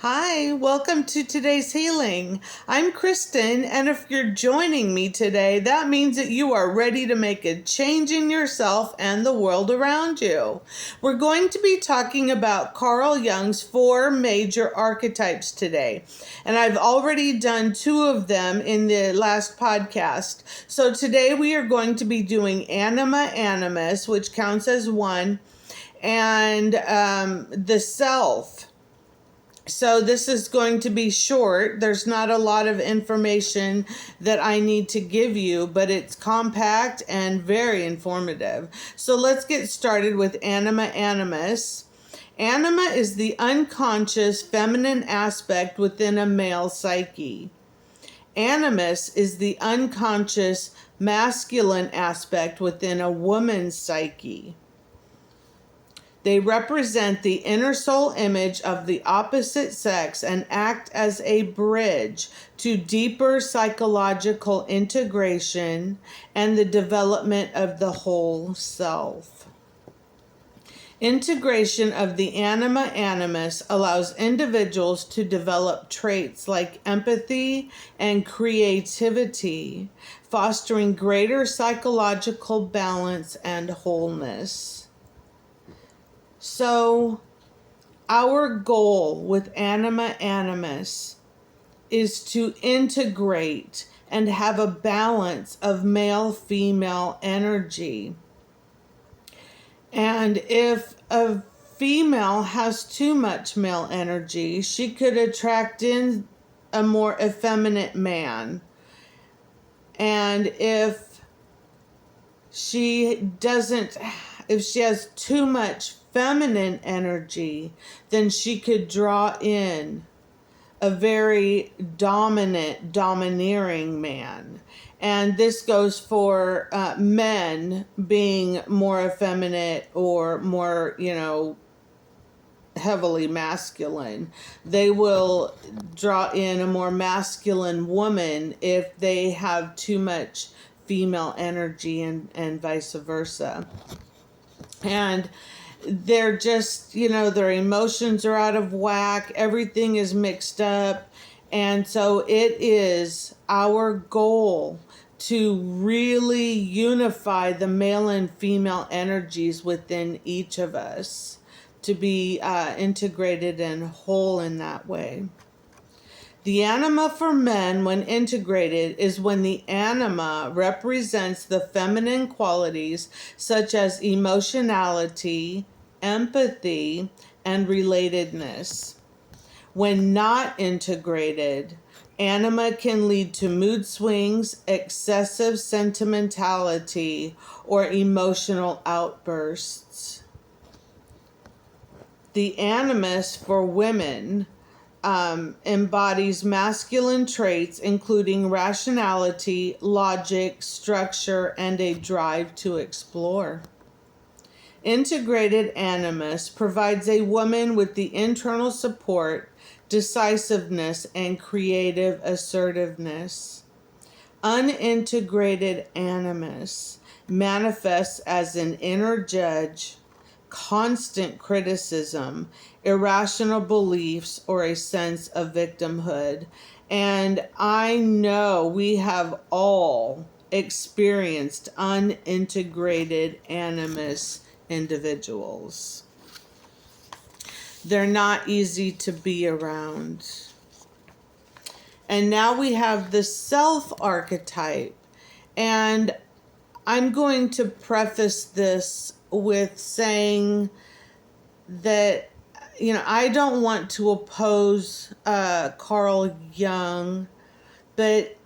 Hi, welcome to today's healing. I'm Kristen, and if you're joining me today, that means that you are ready to make a change in yourself and the world around you. We're going to be talking about Carl Jung's 4 major archetypes today, and I've already done 2 of them in the last podcast. So today we are going to be doing Anima, Animus, which counts as 1, and the self. So this is going to be short. There's not a lot of information that I need to give you, but it's compact and very informative. So let's get started with Anima Animus. Anima is the unconscious feminine aspect within a male psyche. Animus is the unconscious masculine aspect within a woman's psyche. They represent the inner soul image of the opposite sex and act as a bridge to deeper psychological integration and the development of the whole self. Integration of the Anima Animus allows individuals to develop traits like empathy and creativity, fostering greater psychological balance and wholeness. So, our goal with Anima Animus is to integrate and have a balance of male-female energy. And if a female has too much male energy, she could attract in a more effeminate man. And if she has too much feminine energy, then she could draw in a very domineering man. And this goes for men being more effeminate or more, heavily masculine. They will draw in a more masculine woman if they have too much female energy and vice versa. And they're just, their emotions are out of whack. Everything is mixed up. And so it is our goal to really unify the male and female energies within each of us, to be integrated and whole in that way. The anima for men, when integrated, is when the anima represents the feminine qualities such as emotionality, empathy, and relatedness. When not integrated, anima can lead to mood swings, excessive sentimentality, or emotional outbursts. The animus for women embodies masculine traits including rationality, logic, structure, and a drive to explore. Integrated animus provides a woman with the internal support, decisiveness, and creative assertiveness. Unintegrated animus manifests as an inner judge, constant criticism, irrational beliefs, or a sense of victimhood. And I know we have all experienced unintegrated animus individuals. They're not easy to be around. And now we have the self archetype. And I'm going to preface this with saying that, I don't want to oppose Carl Jung, but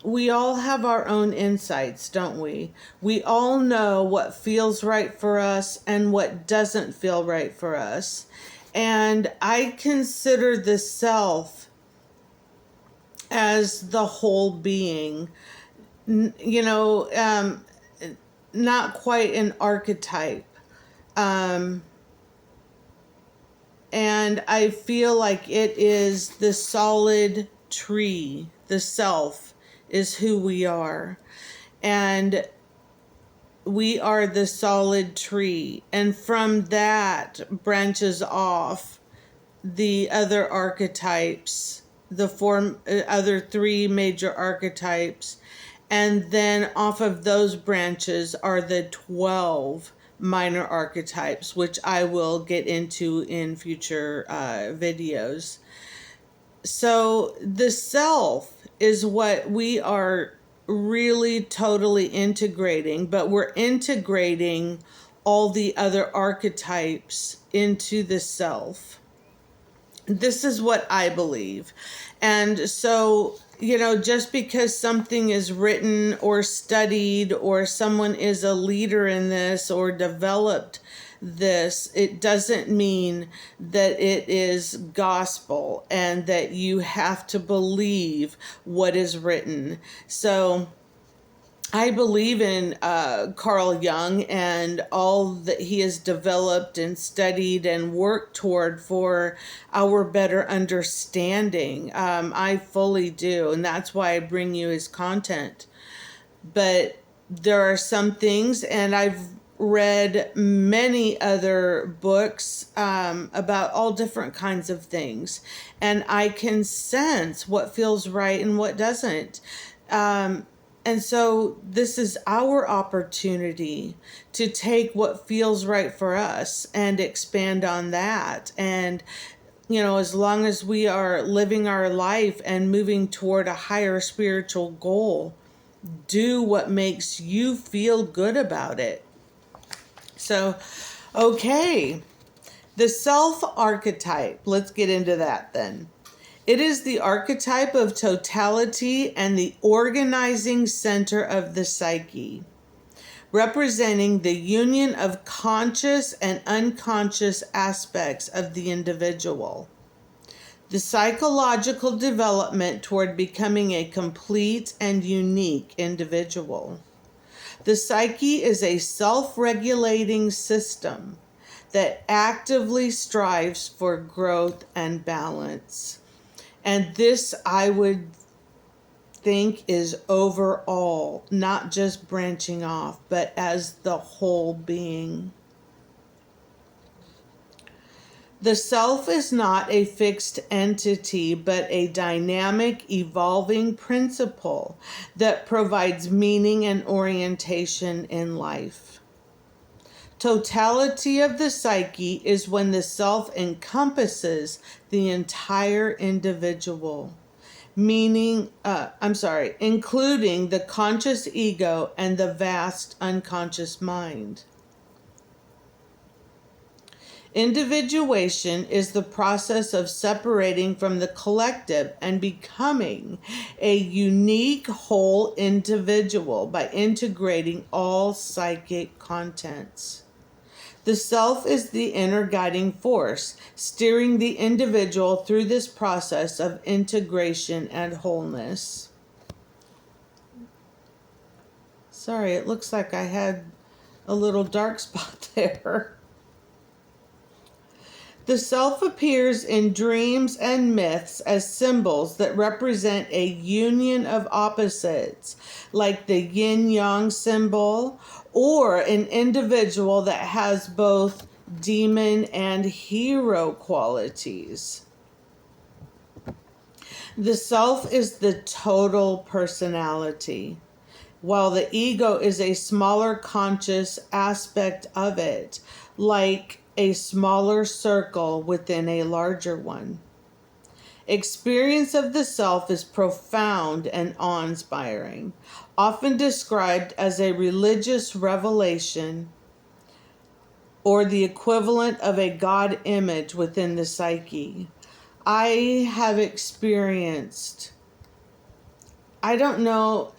we all have our own insights, don't we? We all know what feels right for us and what doesn't feel right for us. And I consider the self as the whole being, not quite an archetype. And I feel like it is the solid tree. The self is who we are. And we are the solid tree. And from that branches off the other archetypes, the other three major archetypes. And then off of those branches are the 12 minor archetypes, which I will get into in future videos. So the self is what we are really totally integrating, but we're integrating all the other archetypes into the self. This is what I believe. And so, just because something is written or studied or someone is a leader in this or developed this, it doesn't mean that it is gospel and that you have to believe what is written. So I believe in Carl Jung and all that he has developed and studied and worked toward for our better understanding. I fully do, and that's why I bring you his content. But there are some things, and I've read many other books about all different kinds of things, and I can sense what feels right and what doesn't. And so this is our opportunity to take what feels right for us and expand on that. And, as long as we are living our life and moving toward a higher spiritual goal, do what makes you feel good about it. So, okay, the self archetype. Let's get into that then. It is the archetype of totality and the organizing center of the psyche, representing the union of conscious and unconscious aspects of the individual. The psychological development toward becoming a complete and unique individual. The psyche is a self-regulating system that actively strives for growth and balance. And this, I would think, is overall, not just branching off, but as the whole being. The self is not a fixed entity, but a dynamic, evolving principle that provides meaning and orientation in life. Totality of the psyche is when the self encompasses the entire individual, including the conscious ego and the vast unconscious mind. Individuation is the process of separating from the collective and becoming a unique whole individual by integrating all psychic contents. The self is the inner guiding force, steering the individual through this process of integration and wholeness. Sorry, it looks like I had a little dark spot there. The self appears in dreams and myths as symbols that represent a union of opposites, like the yin-yang symbol, or an individual that has both demon and hero qualities. The self is the total personality, while the ego is a smaller conscious aspect of it, like a smaller circle within a larger one. Experience of the self is profound and awe-inspiring, often described as a religious revelation or the equivalent of a God image within the psyche. I have experienced, I don't know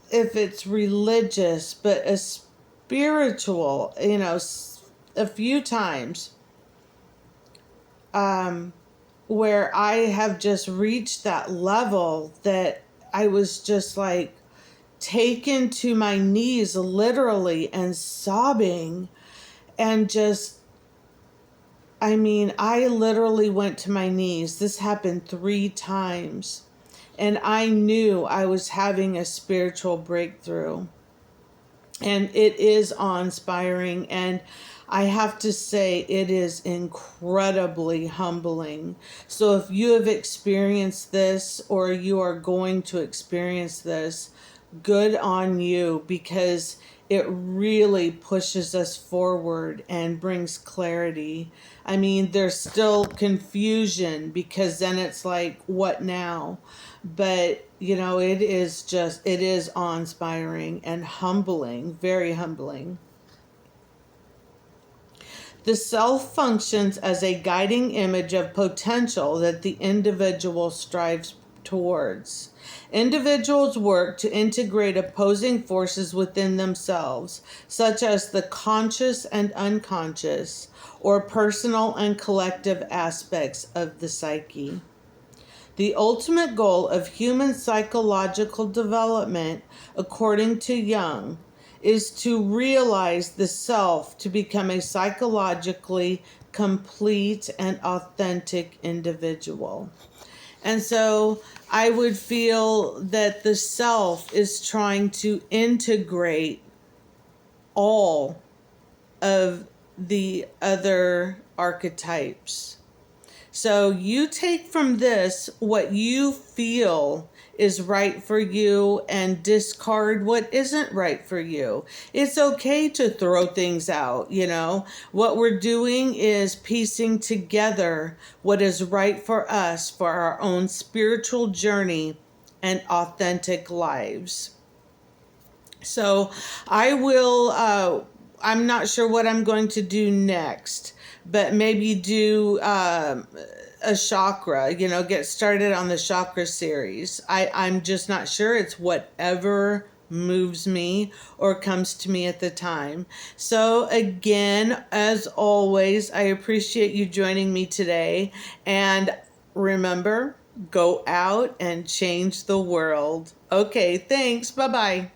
if it's religious, but a spiritual, a few times where I have just reached that level that I was just like taken to my knees literally and sobbing and just, I literally went to my knees. This happened 3 times and I knew I was having a spiritual breakthrough. And it is awe-inspiring. And I have to say it is incredibly humbling. So if you have experienced this or you are going to experience this, good on you, because it really pushes us forward and brings clarity. I mean, there's still confusion because then it's like, what now? But, it is awe-inspiring and humbling, very humbling. The self functions as a guiding image of potential that the individual strives towards. Individuals work to integrate opposing forces within themselves, such as the conscious and unconscious, or personal and collective aspects of the psyche. The ultimate goal of human psychological development, according to Jung, is to realize the self to become a psychologically complete and authentic individual. And so I would feel that the self is trying to integrate all of the other archetypes. So you take from this what you feel is right for you and discard what isn't right for you. It's okay to throw things out, What we're doing is piecing together what is right for us for our own spiritual journey and authentic lives. So I'm not sure what I'm going to do next, but maybe do a chakra, get started on the chakra series. I'm just not sure. It's whatever moves me or comes to me at the time. So again, as always, I appreciate you joining me today. And remember, go out and change the world. Okay, thanks. Bye-bye.